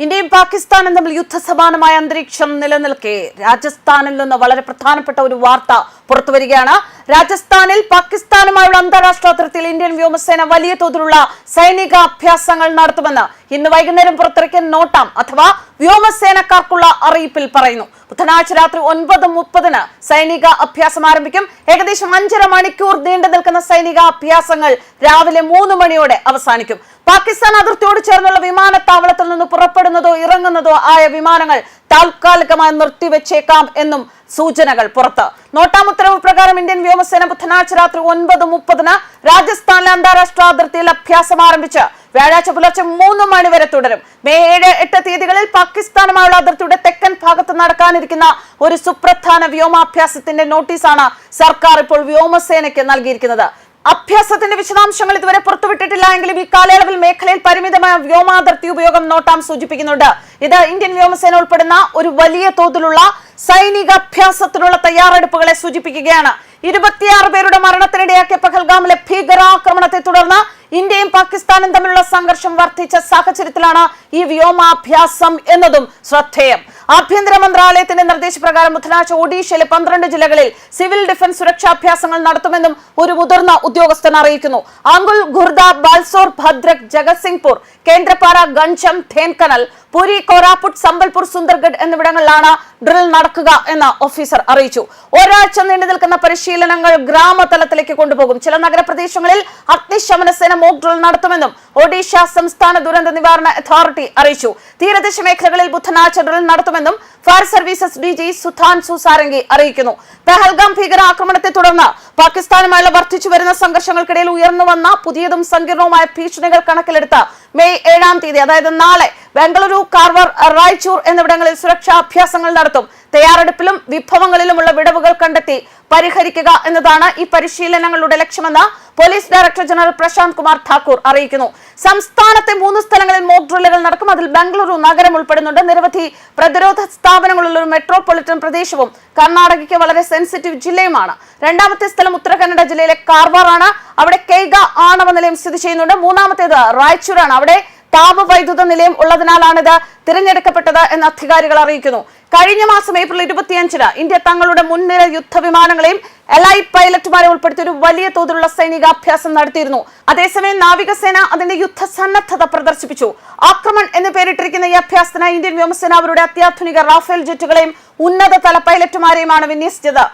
ഇന്ത്യയും പാകിസ്ഥാനും തമ്മിൽ യുദ്ധസമാനമായ അന്തരീക്ഷം നിലനിൽക്കെ രാജസ്ഥാനിൽ നിന്ന് വളരെ പ്രധാനപ്പെട്ട ഒരു വാർത്ത പുറത്തുവരികയാണ്. രാജസ്ഥാനിൽ പാകിസ്ഥാനുമായുള്ള അന്താരാഷ്ട്ര അതിർത്തിയിൽ ഇന്ത്യൻ വ്യോമസേന വലിയ തോതിലുള്ള സൈനിക അഭ്യാസങ്ങൾ നടത്തുമെന്ന് ഇന്ന് വൈകുന്നേരം പുറത്തിറക്കിയ നോട്ടാം അഥവാ വ്യോമസേനക്കാർക്കുള്ള അറിയിപ്പിൽ പറയുന്നു. ബുധനാഴ്ച രാത്രി 9:30 സൈനിക അഭ്യാസം ആരംഭിക്കും. ഏകദേശം 5.5 മണിക്കൂർ നീണ്ടു നിൽക്കുന്ന സൈനിക അഭ്യാസങ്ങൾ രാവിലെ 3 മണിയോടെ അവസാനിക്കും. പാകിസ്ഥാൻ അതിർത്തിയോട് ചേർന്നുള്ള വിമാനത്താവളത്തിൽ നിന്ന് പുറപ്പെടുന്നതോ ഇറങ്ങുന്നതോ ആയ വിമാനങ്ങൾ താൽക്കാലികമായി നിർത്തിവെച്ചേക്കാം എന്നും സൂചനകൾ പുറത്ത്. നോട്ടാം ഉത്തരവ് പ്രകാരം ഇന്ത്യൻ വ്യോമസേന ബുധനാഴ്ച രാത്രി 9:30 രാജസ്ഥാനിലെ അന്താരാഷ്ട്ര അതിർത്തിയിൽ അഭ്യാസം ആരംഭിച്ച് വ്യാഴാഴ്ച പുലർച്ചെ 3 മണി വരെ തുടരും. മെയ് 7, 8 തീയതികളിൽ പാകിസ്ഥാനുമായുള്ള അതിർത്തിയുടെ തെക്കൻ ഭാഗത്ത് നടക്കാനിരിക്കുന്ന ഒരു സുപ്രധാന വ്യോമാഭ്യാസത്തിന്റെ നോട്ടീസാണ് സർക്കാർ ഇപ്പോൾ വ്യോമസേനയ്ക്ക് നൽകിയിരിക്കുന്നത്. അഭ്യാസത്തിന്റെ വിശദാംശങ്ങൾ ഇതുവരെ പുറത്തുവിട്ടിട്ടില്ല എങ്കിലും ഈ കാലയളവിൽ മേഖലയിൽ പരിമിതമായ വ്യോമാതിർത്തി ഉപയോഗം നോട്ടാം സൂചിപ്പിക്കുന്നുണ്ട്. ഇത് ഇന്ത്യൻ വ്യോമസേന ഉൾപ്പെടുന്ന ഒരു വലിയ തോതിലുള്ള സൈനിക അഭ്യാസത്തിനുള്ള തയ്യാറെടുപ്പുകളെ സൂചിപ്പിക്കുകയാണ്. 26 പേരുടെ മരണത്തിനിടയാക്കിയ പഹൽഗാമിലെ ഭീകരാക്രമണത്തെ തുടർന്ന് ഇന്ത്യയും പാകിസ്ഥാനും തമ്മിലുള്ള സംഘർഷം വർദ്ധിച്ച സാഹചര്യത്തിലാണ് ഈ വ്യോമാഭ്യാസം എന്നതും ശ്രദ്ധേയം. ആഭ്യന്തര മന്ത്രാലയത്തിന്റെ നിർദ്ദേശപ്രകാരം ബുധനാഴ്ച ഒഡീഷയിലെ 12 ജില്ലകളിൽ സിവിൽ ഡിഫൻസ് സുരക്ഷാഭ്യാസങ്ങൾ നടത്തുമെന്നും ഒരു മുതിർന്ന ഉദ്യോഗസ്ഥൻ അറിയിക്കുന്നു. ആംഗുൽ, ഖുർദ, ബാൽസോർ, ഭദ്രക്, ജഗത്സിംഗ്പൂർ, കേന്ദ്രപാര, ഗഞ്ചം, ധേൻകനൽ, പുരി, കോരാപുട്ട്, സംബൽപൂർ, സുന്ദർഗഡ് എന്നിവിടങ്ങളിലാണ് ഡ്രിൽ നടക്കുക എന്ന് ഓഫീസർ അറിയിച്ചു. ഒരാഴ്ച നീണ്ടു നിൽക്കുന്ന പരിശീലനങ്ങൾ ഗ്രാമതലത്തിലേക്ക് കൊണ്ടുപോകും. ചില നഗരപ്രദേശങ്ങളിൽ അഗ്നിശമന സേന മോക്ക് ഡ്രിൽ നടത്തുമെന്നും ഒഡീഷ സംസ്ഥാന ദുരന്ത നിവാരണ അതോറിറ്റി അറിയിച്ചു. തീരദേശ മേഖലകളിൽ ബുധനാഴ്ച ഡ്രിൽ നടത്തുമെന്നും fire services DG Sudhanshu Sarangi അറിയിക്കുന്നു. പഹൽഗാം ഭീകരാക്രമണത്തെ തുടർന്ന് പാകിസ്ഥാനുമായുള്ള വർദ്ധിച്ചു വരുന്ന സംഘർഷങ്ങൾക്കിടയിൽ ഉയർന്നു വന്ന പുതിയതും സങ്കീർണവുമായ ഭീഷണികൾ കണക്കിലെടുത്ത് മെയ് 7-ാം തീയതി, അതായത് നാളെ, ബംഗളൂരു, കാർവാർ, റായ്ചൂർ എന്നിവിടങ്ങളിൽ സുരക്ഷാ അഭ്യാസങ്ങൾ നടത്തും. തയ്യാറെടുപ്പിലും വിഭവങ്ങളിലുമുള്ള വിടവുകൾ കണ്ടെത്തി പരിഹരിക്കുക എന്നതാണ് ഈ പരിശീലനങ്ങളുടെ ലക്ഷ്യമെന്ന് police director general Prashant Kumar Thakur അറിയിക്കുന്നു. സംസ്ഥാനത്തെ 3 സ്ഥലങ്ങളിൽ മോക്ക് ഡ്രില്ലുകൾ നടക്കും. അതിൽ ബംഗളൂരു നഗരം ഉൾപ്പെടുന്നുണ്ട്. നിരവധി പ്രതിരോധ സ്ഥാപനങ്ങളുള്ള ഒരു മെട്രോപൊളിറ്റൻ പ്രദേശവും കർണാടകയ്ക്ക് വളരെ സെൻസിറ്റീവ് ജില്ലയുമാണ്. 2ാമത്തെ സ്ഥലം ഉത്തര കന്നഡ ജില്ലയിലെ കാർവാർ ആണ്. അവിടെ കെയ്ഗ ആണവ നിലയം സ്ഥിതി ചെയ്യുന്നുണ്ട്. 3ാമത്തേത് റായ്ചൂരാണ്. അവിടെ താപവൈദ്യുത നിലയം ഉള്ളതിനാലാണിത് തിരഞ്ഞെടുക്കപ്പെട്ടത് എന്ന് അധികാരികൾ അറിയിക്കുന്നു. കഴിഞ്ഞ മാസം ഏപ്രിൽ 25-ന് ഇന്ത്യ തങ്ങളുടെ മുൻനിര യുദ്ധവിമാനങ്ങളെയും എലൈറ്റ് പൈലറ്റുമാരെ ഉൾപ്പെടുത്തി ഒരു വലിയ തോതിലുള്ള സൈനികാഭ്യാസം നടത്തിയിരുന്നു. അതേസമയം നാവികസേന അതിന്റെ യുദ്ധസന്നദ്ധത പ്രദർശിപ്പിച്ചു. ആക്രമൺ എന്ന് പേരിട്ടിരിക്കുന്ന ഈ അഭ്യാസത്തിനായി ഇന്ത്യൻ വ്യോമസേന അവരുടെ അത്യാധുനിക റാഫേൽ ജെറ്റുകളെയും ഉന്നത തല പൈലറ്റുമാരെയുമാണ് വിന്യസിച്ചത്.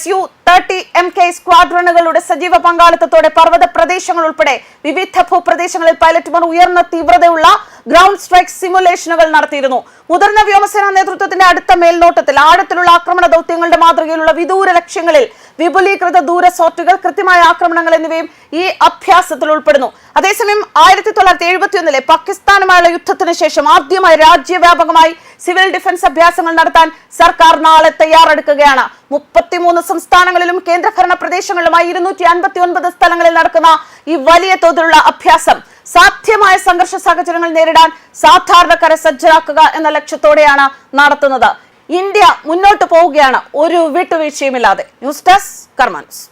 Su-30 MK സ്ക്വാഡ്രണുകളുടെ സജീവ പങ്കാളിത്തത്തോടെ പർവ്വത പ്രദേശങ്ങൾ ഉൾപ്പെടെ വിവിധ ഭൂപ്രദേശങ്ങളിൽ പൈലറ്റുമാർ ഉയർന്ന തീവ്രതയുള്ള ഗ്രൗണ്ട് സ്ട്രൈക്ക് സിമുലേഷനുകൾ നടത്തിയിരുന്നു. മുതിർന്ന വ്യോമസേനാ നേതൃത്വത്തിന്റെ അടുത്ത മേൽനോട്ടത്തിൽ ആഴത്തിലുള്ള ആക്രമണ ദൗത്യങ്ങളുടെ മാതൃകയിലുള്ള വിദൂര ലക്ഷ്യങ്ങളിൽ വിപുലീകൃത ദൂര സോർട്ടുകൾ, കൃത്യമായ ആക്രമണങ്ങൾ എന്നിവയും ഈ അഭ്യാസത്തിൽ ഉൾപ്പെടുന്നു. അതേസമയം 1971-ലെ പാകിസ്ഥാനുമായുള്ള യുദ്ധത്തിന് ശേഷം ആദ്യമായി രാജ്യവ്യാപകമായി സിവിൽ ഡിഫൻസ് അഭ്യാസങ്ങൾ നടത്താൻ സർക്കാർ നാളെ തയ്യാറെടുക്കുകയാണ്. 33 സംസ്ഥാനങ്ങളിലും കേന്ദ്രഭരണ പ്രദേശങ്ങളിലുമായി 259 സ്ഥലങ്ങളിൽ നടക്കുന്ന ഈ വലിയ തോതിലുള്ള അഭ്യാസം സാധ്യമായ സംഘർഷ സാഹചര്യങ്ങൾ നേരിടാൻ സാധാരണക്കാരെ സജ്ജരാക്കുക എന്ന ലക്ഷ്യത്തോടെയാണ് നടത്തുന്നത്. ഇന്ത്യ മുന്നോട്ട് പോവുകയാണ് ഒരു വിട്ടുവീഴ്ചയുമില്ലാതെ. ന്യൂസ് ഡെസ്ക് കർമ്മ ന്യൂസ്.